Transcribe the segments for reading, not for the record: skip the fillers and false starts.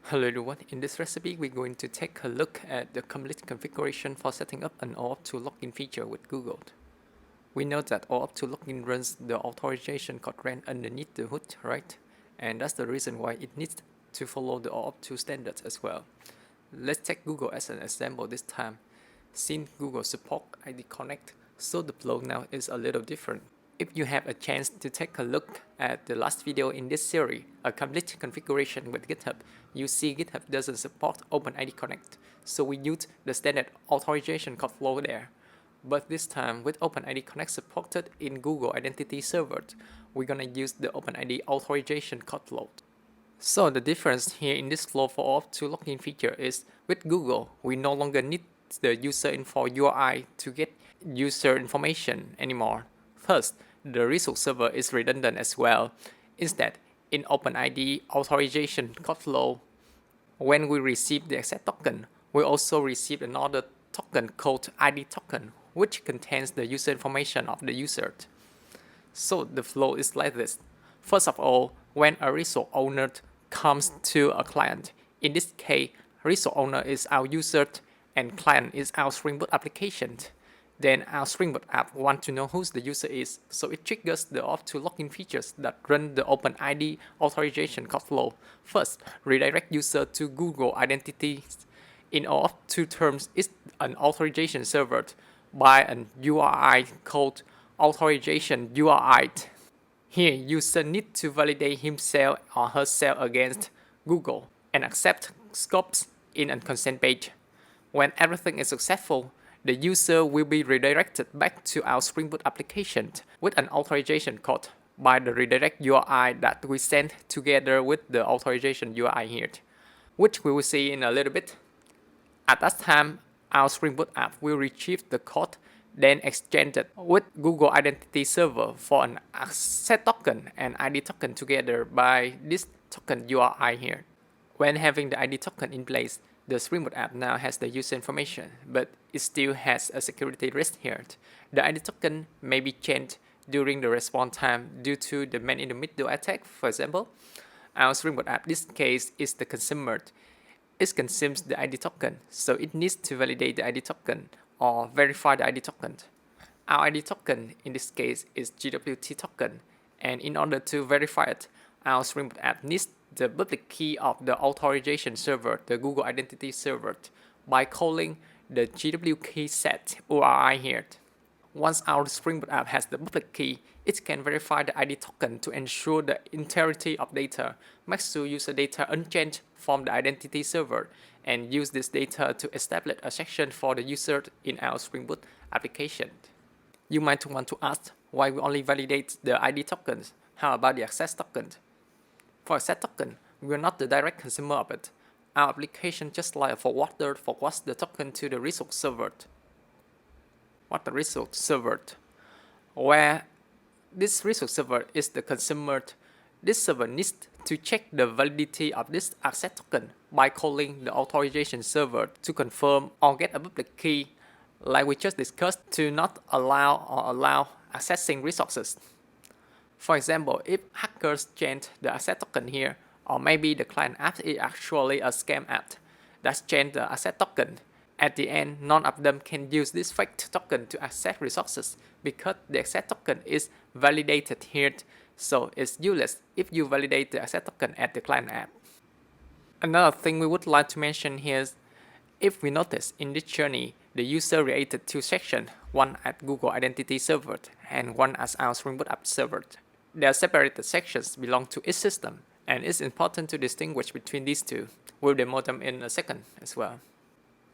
Hello everyone, in this recipe we're going to take a look at the complete configuration for setting up an OAuth2 Login feature with Google. We know that OAuth2 Login runs the authorization code ran underneath the hood, right? And that's the reason why it needs to follow the OAuth2 standards as well. Let's take Google as an example this time. Since Google support ID Connect, so the flow now is a little different. If you have a chance to take a look at the last video in this series, a complete configuration with GitHub, you see GitHub doesn't support OpenID Connect, so we use the standard authorization code flow there. But this time, with OpenID Connect supported in Google Identity Server, we're gonna use the OpenID authorization code flow. So the difference here in this flow for OAuth2 Login feature is, with Google, we no longer need the user info URI to get user information anymore. First, the resource server is redundant as well. Instead, in OpenID authorization code flow, when we receive the access token, we also receive another token called ID token, which contains the user information of the user. So the flow is like this. First of all, when a resource owner comes to a client, in this case, resource owner is our user and client is our Spring Boot application. Then our Spring Boot app wants to know who the user is, so it triggers the OAuth2 Login features that run the OpenID authorization code flow. First, redirect user to Google Identity. In OAuth2 terms, it's an authorization server by an URI called Authorization URI. Here, user needs to validate himself or herself against Google and accept scopes in a consent page. When everything is successful, the user will be redirected back to our Spring Boot application with an authorization code by the redirect URI that we sent together with the authorization URI here, which we will see in a little bit. At that time, our Spring Boot app will retrieve the code, then exchange it with Google Identity Server for an access token and ID token together by this token URI here. When having the ID token in place, the Spring Boot app now has the user information, but it still has a security risk here. The ID token may be changed during the response time due to the man-in-the-middle attack, for example. Our Spring Boot app, in this case, is the consumer. It consumes the ID token, so it needs to validate the ID token or verify the ID token. Our ID token, in this case, is JWT token, and in order to verify it, our Spring Boot app needs the public key of the authorization server, the Google Identity Server, by calling the JWK set URI here. Once our Spring Boot app has the public key, it can verify the ID token to ensure the integrity of data, make sure user data unchanged from the identity server, and use this data to establish a section for the user in our Spring Boot application. You might want to ask why we only validate the ID tokens. How about the access token? For access token, we are not the direct consumer of it. Our application just like a forwarder forwards the token to the resource server. What the resource server? Where this resource server is the consumer, this server needs to check the validity of this access token by calling the authorization server to confirm or get a public key, like we just discussed, to not allow accessing resources. For example, if hackers change the access token here, or maybe the client app is actually a scam app that changed the access token, at the end, none of them can use this fake token to access resources because the access token is validated here, so it's useless if you validate the access token at the client app. Another thing we would like to mention here is, if we notice in this journey, the user created two sections, one at Google Identity Server and one as our Spring Boot app server. Their separated sections belong to each system, and it's important to distinguish between these two. We'll demo them in a second as well.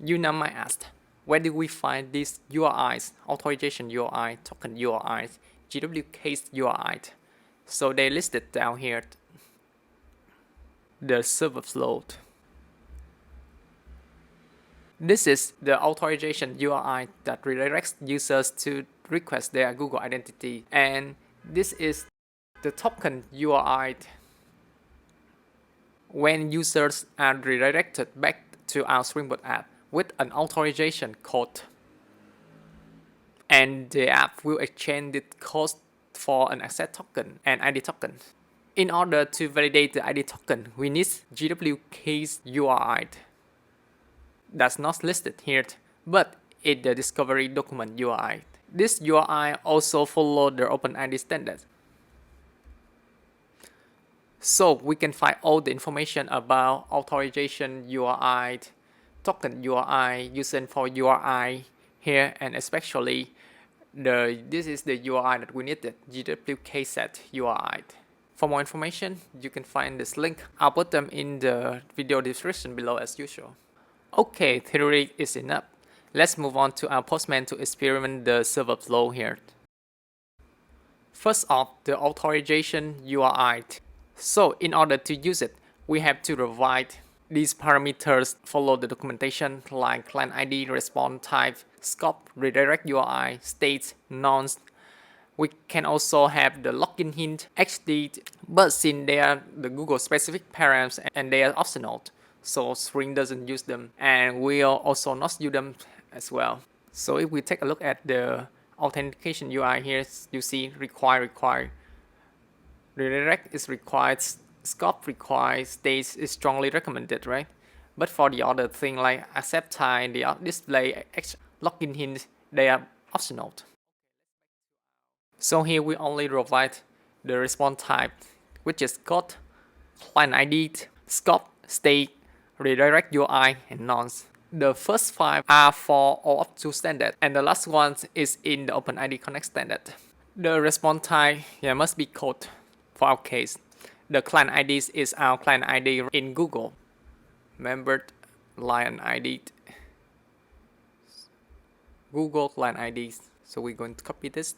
You now might ask, where do we find these URIs, authorization URI, token URIs, JWKs URI? So they listed down here. The server flow. This is the authorization URI that redirects users to request their Google identity, and this is the token URI. When users are redirected back to our Spring Boot app with an authorization code, and the app will exchange the code for an access token and ID token. In order to validate the ID token, we need JWKs URI. That's not listed here, but in the discovery document URI. This URI also follows the OpenID standard. So we can find all the information about authorization URI, token URI, username URI here, and especially this is the URI that we needed, JWK set URI. For more information, you can find this link. I'll put them in the video description below as usual. Okay, theory is enough. Let's move on to our Postman to experiment the server flow here. First off, the authorization URI. So in order to use it, we have to provide these parameters, follow the documentation like client ID, response type, scope, redirect URI, state, nonce. We can also have the login hint, HD, but since they are the Google specific params and they are optional, so Spring doesn't use them, and we'll also not use them as well. So if we take a look at the authentication UI here, you see require, redirect is required, scope required, state is strongly recommended, right? But for the other thing like accept time, the display, login hint, they are optional. So here we only provide the response type, which is code, client ID, scope, state, redirect UI, and nonce. The first 5 are for OAuth2 standard, and the last one is in the OpenID Connect standard. The response type must be code for our case. The client ID is our client ID in Google. Membered client ID, Google client ID. So we're going to copy this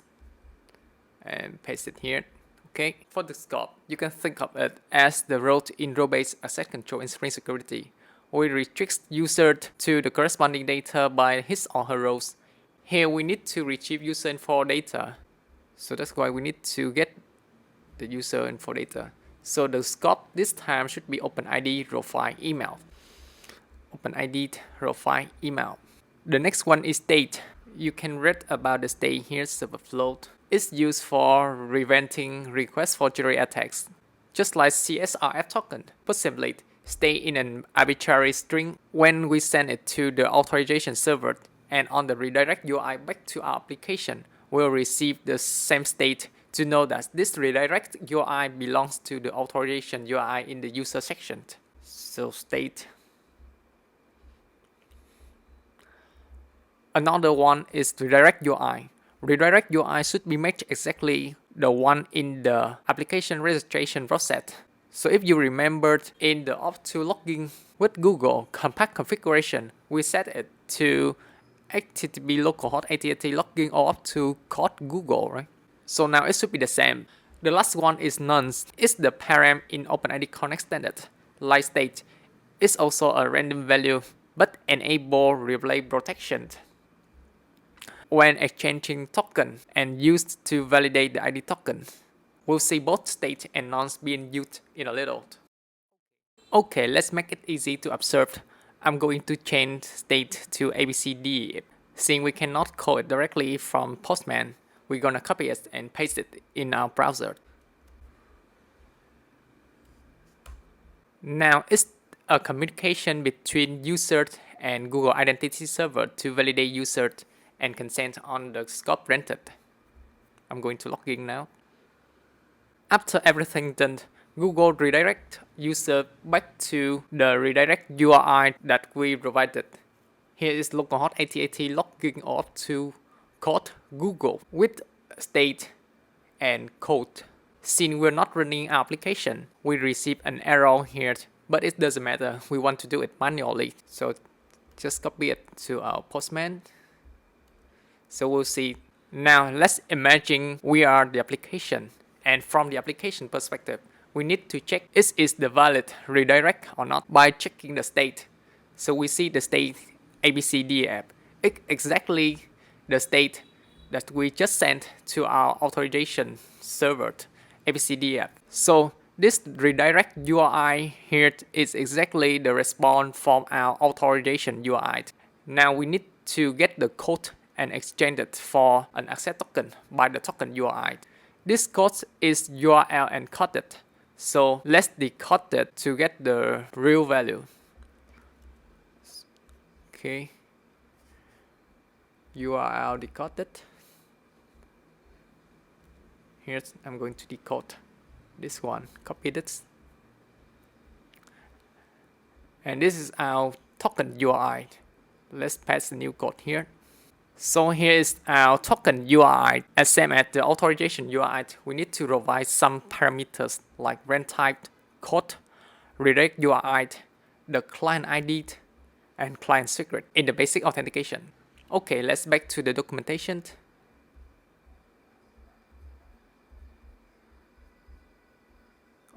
and paste it here. Okay, for the scope, you can think of it as the role in role-based access control in Spring Security. We restrict user to the corresponding data by his or her roles. Here we need to retrieve user info data. So that's why we need to get the user info data. So the scope this time should be OpenID raw file email. OpenID raw file email. The next one is state. You can read about the state here, server flow. It's used for preventing requests for forgery attacks. Just like CSRF token, put simply, stay in an arbitrary string when we send it to the authorization server, and on the redirect URI back to our application, we'll receive the same state to know that this redirect URI belongs to the authorization URI in the user section. So state. Another one is redirect URI. Redirect URI should be matched exactly the one in the application registration process. So if you remembered in the OAuth2 Login with Google compact configuration, we set it to HTTP localhost 8080 login OAuth2 code Google, right? So now it should be the same. The last one is nonce. It's the param in OpenID Connect standard. Like state, it's also a random value, but enable relay protection when exchanging token and used to validate the ID token. We'll see both state and nonce being used in a little. Okay, let's make it easy to observe. I'm going to change state to ABCD. Since we cannot call it directly from Postman, we're gonna copy it and paste it in our browser. Now it's a communication between user and Google Identity Server to validate user and consent on the scope rented. I'm going to log in now. After everything done, Google redirect user back to the redirect URI that we provided. Here is localhost 8080 login OAuth2 code Google with state and code. Since we're not running our application, we receive an error here, but it doesn't matter. We want to do it manually. So just copy it to our Postman. So we'll see. Now let's imagine we are the application. And from the application perspective, we need to check is the valid redirect or not by checking the state. So we see the state ABCD app. It's exactly the state that we just sent to our authorization server, ABCD app. So this redirect URI here is exactly the response from our authorization URI. Now we need to get the code and exchange it for an access token by the token URI. This code is URL encoded. So let's decode it to get the real value. Okay. URL decoded. Here I'm going to decode this one. Copy this. And this is our token URI. Let's paste the new code here. So here is our token URI. As same as the authorization URI, we need to provide some parameters like rent type, code, redirect URI, the client ID, and client secret in the basic authentication. Okay, let's back to the documentation.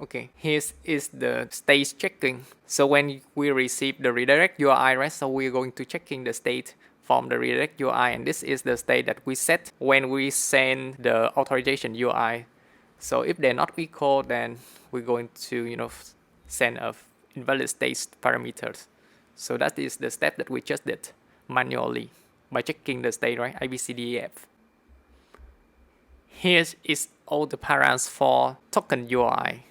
Okay, here is the state checking. So when we receive the redirect URI, right? So we're going to checking the state from the redirect URI, and this is the state that we set when we send the authorization URI. So if they're not equal, then we're going to send a invalid state parameters. So that is the step that we just did manually by checking the state, right? A, B, C, D, E, F. Here is all the params for token URI.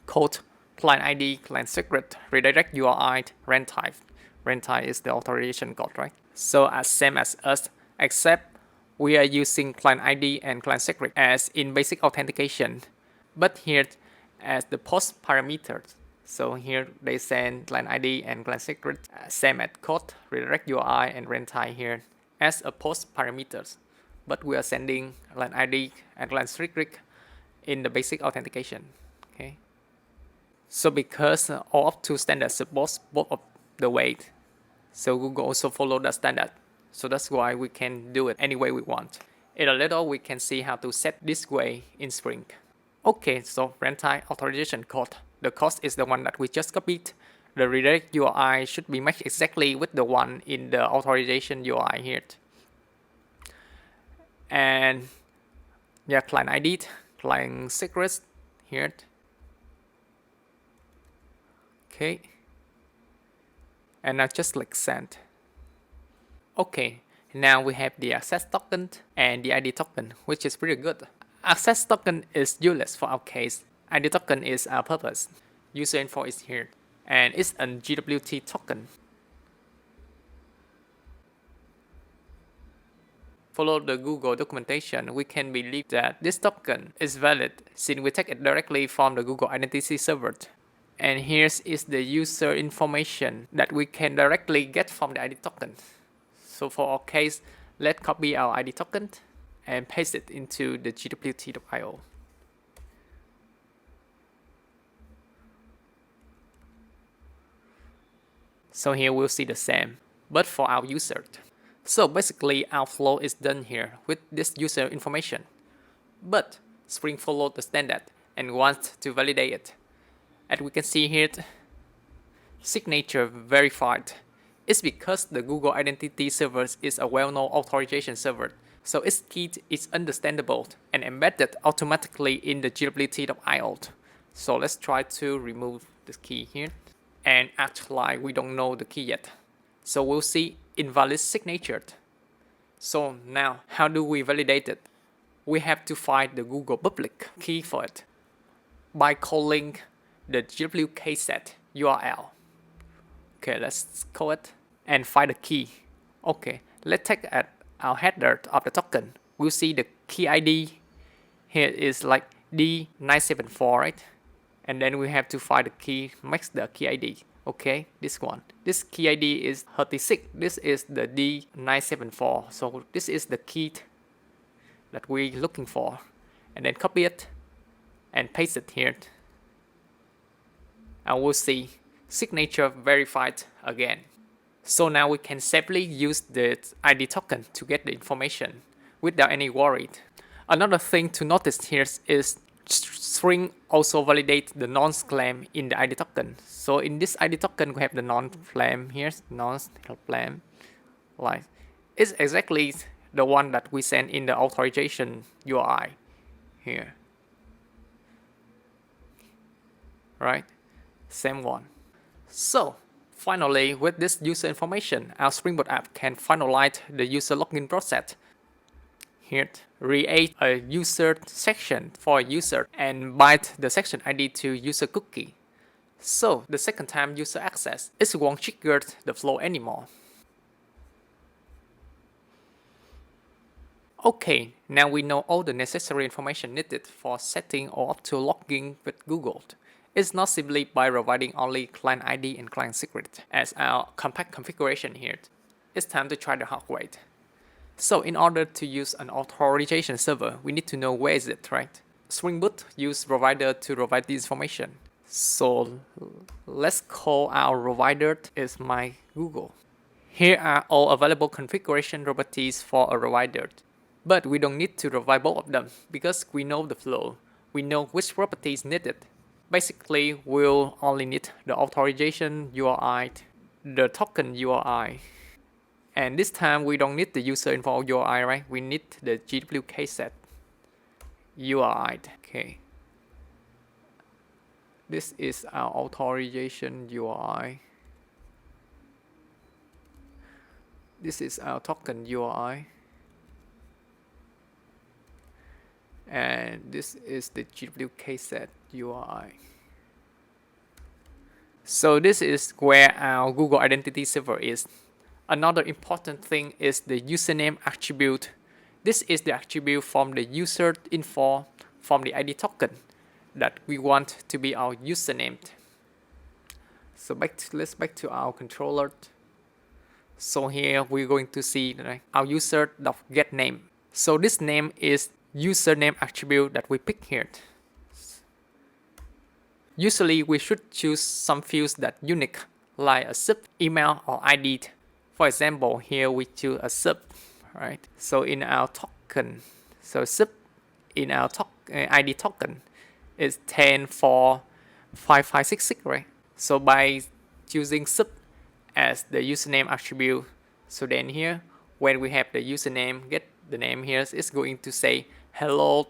Code, client ID, client secret, redirect URI, rent type. Rent type is the authorization code, right? So as same as us, except we are using client ID and client secret as in basic authentication. But here as the post parameters. So here they send client ID and client secret, same as code, redirect URI, and rent type here as a post parameters. But we are sending client ID and client secret in the basic authentication. Okay. So because OAuth2 standard supports both of the way, so Google also follow the standard. So that's why we can do it any way we want. In a little, we can see how to set this way in Spring. Okay, so rent type authorization code. The code is the one that we just copied. The redirect URI should be matched exactly with the one in the authorization URI here. And yeah, client ID, client secrets here. Okay. And now just click send. Okay, now we have the access token and the ID token, which is pretty good. Access token is useless for our case. ID token is our purpose. User info is here. And it's a JWT token. Follow the Google documentation, we can believe that this token is valid since we take it directly from the Google Identity Server. And here is the user information that we can directly get from the ID token. So for our case, let's copy our ID token and paste it into the JWT.io. So here we'll see the same, but for our user. So basically our flow is done here with this user information. But Spring followed the standard and wants to validate it. As we can see here, signature verified. It's because the Google Identity Server is a well-known authorization server, so its key is understandable and embedded automatically in the JWT.io. So let's try to remove the key here and act like we don't know the key yet. So we'll see invalid signature. So now, how do we validate it? We have to find the Google public key for it by calling the JWK set URL. Okay, let's call it and find the key. Okay, let's take at our header of the token. We'll see the key ID here is like D974, right? And then we have to find the key, match the key ID. Okay, this one. This key ID is 36. This is the D974. So this is the key that we're looking for. And then copy it and paste it here. And we'll see signature verified again. So now we can safely use the ID token to get the information without any worry. Another thing to notice here is Spring also validates the nonce claim in the ID token. So in this ID token, we have the nonce claim here, nonce claim. Like, it's exactly the one that we sent in the authorization URI here. Right? Same one. So finally, with this user information, our Spring Boot app can finalize the user login process. Here, create a user section for a user and bind the section ID to user cookie. So the second time user access, it won't trigger the flow anymore. Okay, now we know all the necessary information needed for setting OAuth2 Login with Google. It's not simply by providing only client ID and client secret as our compact configuration here. It's time to try the hard way. So in order to use an authorization server, we need to know where is it, right? Spring Boot use provider to provide this information. So let's call our provider is my Google. Here are all available configuration properties for a provider. But we don't need to provide both of them because we know the flow. We know which properties needed. Basically, we'll only need the authorization URI, the token URI. And this time we don't need the user info URI, right? We need the JWK set URI. Okay. This is our authorization URI. This is our token URI. And this is the JWK set URI. So this is where our Google Identity Server is. Another important thing is the username attribute. This is the attribute from the user info from the ID token that we want to be our username. So let's back to our controller. So here we're going to see our user.get name. So this name is username attribute that we pick here. Usually we should choose some fields that unique, like a sub, email, or ID. For example, here we choose a sub, right? So in our token, so sub in our ID token is 104556, right? So by choosing sub as the username attribute, so then here when we have the username, get the name here, it's going to say hello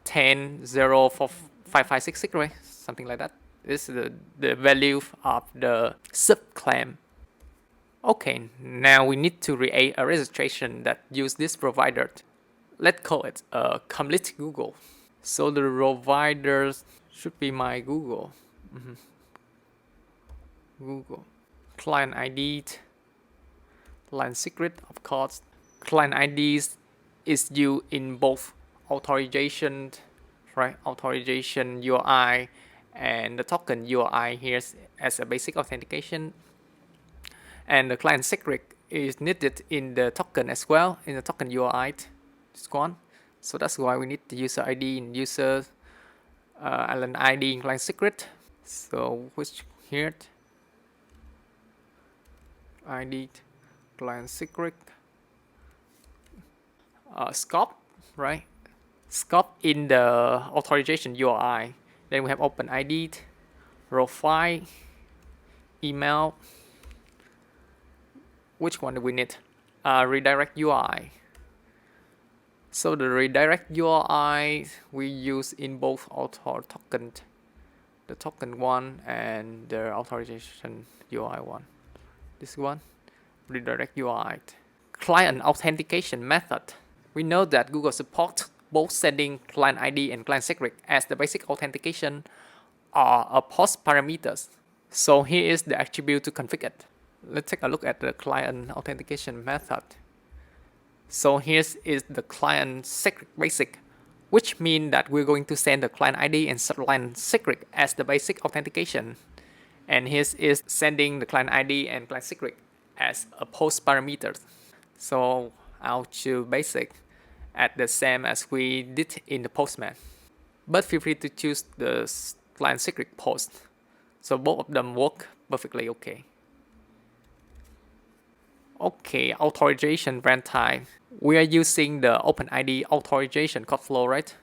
10.04556, right? Something like that. This is the value of the subclaim. Okay, now we need to create a registration that use this provider. Let's call it a complete Google. So the provider should be my Google. Google. Client ID, client secret, of course. Client IDs is used in both authorization, right? Authorization URI and the token URI here as a basic authentication. And the client secret is needed in the token as well, in the token URI. This one. So that's why we need the user ID in user and ID in client secret. So which here ID client secret scope, right? Scope in the authorization URI. Then we have OpenId, profile, email. Which one do we need? Redirect URI. So the redirect URI we use in both author token, the token one and the authorization URI one. This one, redirect URI. Client authentication method. We know that Google supports both sending client ID and client secret as the basic authentication are a post parameters. So here is the attribute to configure it. Let's take a look at the client authentication method. So here is the client secret basic, which means that we're going to send the client ID and client secret as the basic authentication. And here is sending the client ID and client secret as a post parameter. So I'll choose basic at the same as we did in the Postman. But feel free to choose the client secret post. So both of them work perfectly okay. Okay, authorization runtime. We are using the OpenID authorization code flow, right?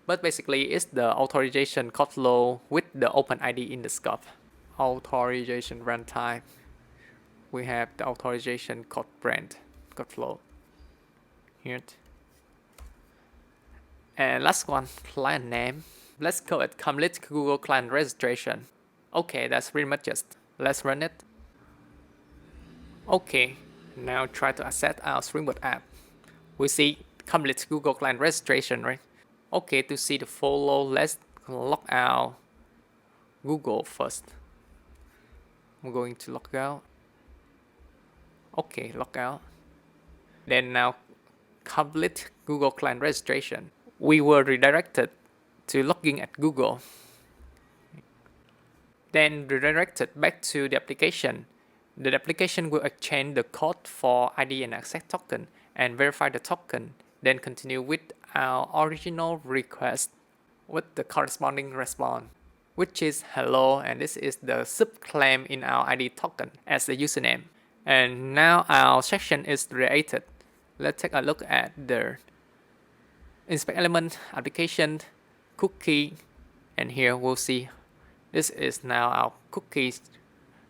But basically it's the authorization code flow with the OpenID in the scope. Authorization runtime. We have the authorization code flow. Here. And last one, client name. Let's call it complete Google client registration. Okay, that's pretty much just. Let's run it. Okay, now try to access our Spring Boot app. We see complete Google client registration, right? Okay, to see the follow, let's log out Google first. I'm going to log out. Okay, log out. Then now complete Google client registration. We were redirected to logging at Google. Then redirected back to the application. The application will exchange the code for ID and access token and verify the token, then continue with our original request with the corresponding response, which is hello, and this is the subclaim in our ID token as the username. And now our section is created. Let's take a look at the inspect element, application, cookie, and here we'll see this is now our cookies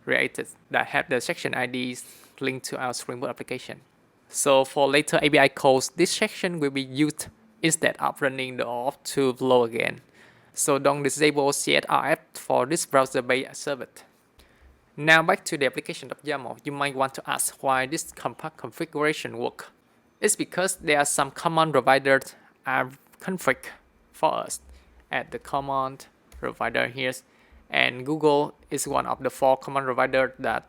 created that have the section IDs linked to our Spring Boot application. So for later API calls, this section will be used instead of running the OAuth2 login. So don't disable CSRF for this browser-based service. Now back to the application.yaml, you might want to ask why this compact configuration works. It's because there are some command providers are config for us at the command provider here, and Google is one of the 4 command providers that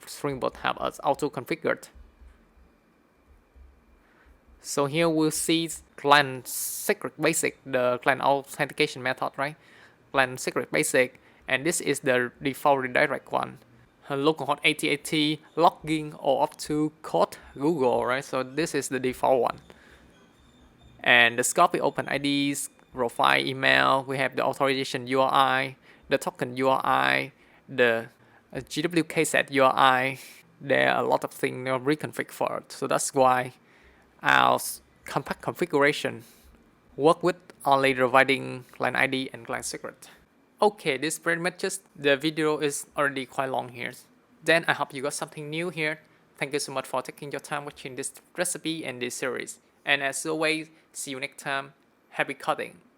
Spring Boot have us auto-configured. So here we'll see client secret basic, the client authentication method, right? Client secret basic, and this is the default redirect one. Localhost 8080 login OAuth2 code Google, right? So this is the default one. And the scope is OpenIDs, profile email. We have the authorization URI, the token URI, the JWK URI. There are a lot of things reconfigured for it. So that's why our compact configuration work with only providing client ID and client secret. Okay, this pretty much just the video is already quite long here. Then I hope you got something new here. Thank you so much for taking your time watching this recipe and this series. And as always, see you next time. Happy coding!